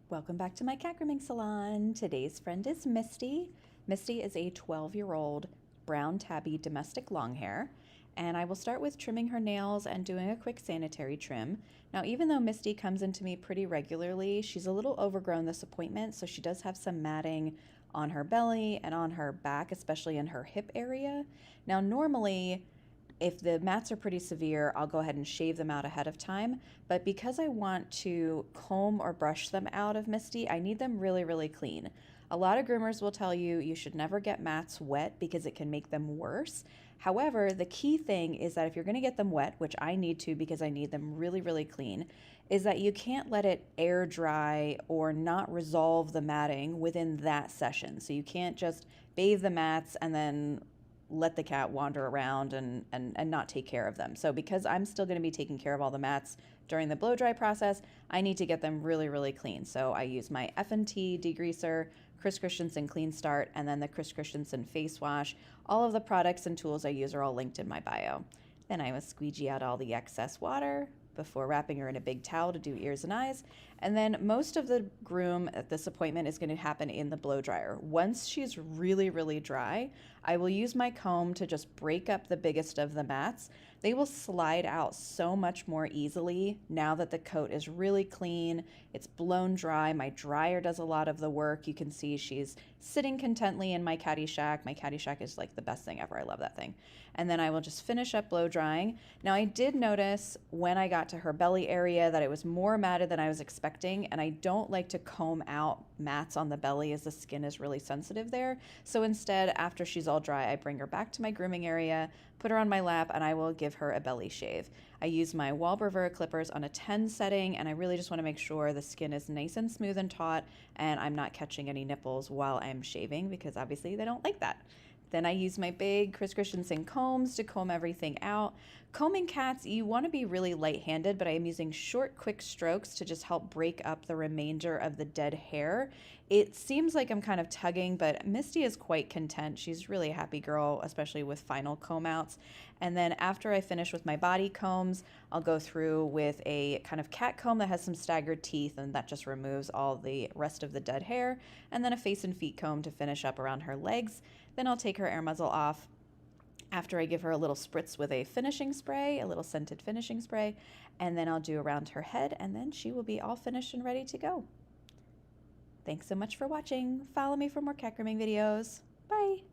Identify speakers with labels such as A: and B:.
A: Welcome back to my cat grooming salon. Today's friend is Misty. Misty is a 12-year-old brown tabby domestic longhair, and I will start with trimming her nails and doing a quick sanitary trim. Now, even though Misty comes into me pretty regularly, she's a little overgrown this appointment, so she does have some matting on her belly and on her back, especially in her hip area. Now, normally, if the mats are pretty severe, I'll go ahead and shave them out ahead of time. But because I want to comb or brush them out of Misty, I need them really, really clean. A lot of groomers will tell you you should never get mats wet because it can make them worse. However, the key thing is that if you're going to get them wet, which I need to because I need them really, really clean, is that you can't let it air dry or not resolve the matting within that session. So you can't just bathe the mats and then let the cat wander around and not take care of them. So because I'm still going to be taking care of all the mats during the blow dry process, I need to get them really, really clean. So I use my F&T degreaser, Chris Christensen Clean Start, and then the Chris Christensen face wash. All of the products and tools I use are all linked in my bio. Then I will squeegee out all the excess water before wrapping her in a big towel to do ears and eyes. And then most of the groom at this appointment is going to happen in the blow dryer. Once she's really, really dry, I will use my comb to just break up the biggest of the mats. They will slide out so much more easily now that the coat is really clean. It's blown dry. My dryer does a lot of the work. You can see she's sitting contently in my caddy shack. My caddy shack is like the best thing ever. I love that thing. And then I will just finish up blow drying. Now I did notice when I got to her belly area that it was more matted than I was expecting, and I don't like to comb out mats on the belly as the skin is really sensitive there. So instead, after she's all dry, I bring her back to my grooming area, put her on my lap, and I will give her a belly shave. I use my Wahlberger clippers on a 10 setting, and I really just want to make sure the skin is nice and smooth and taut, and I'm not catching any nipples while I'm shaving because obviously they don't like that. Then I use my big Chris Christensen combs to comb everything out. Combing cats, you want to be really light-handed, but I am using short, quick strokes to just help break up the remainder of the dead hair. It seems like I'm kind of tugging, but Misty is quite content. She's really a happy girl, especially with final comb outs. And then after I finish with my body combs, I'll go through with a kind of cat comb that has some staggered teeth, and that just removes all the rest of the dead hair. And then a face and feet comb to finish up around her legs. Then I'll take her air muzzle off after I give her a little spritz with a finishing spray, a little scented finishing spray, and then I'll do around her head, and then she will be all finished and ready to go. Thanks so much for watching. Follow me for more cat grooming videos. Bye.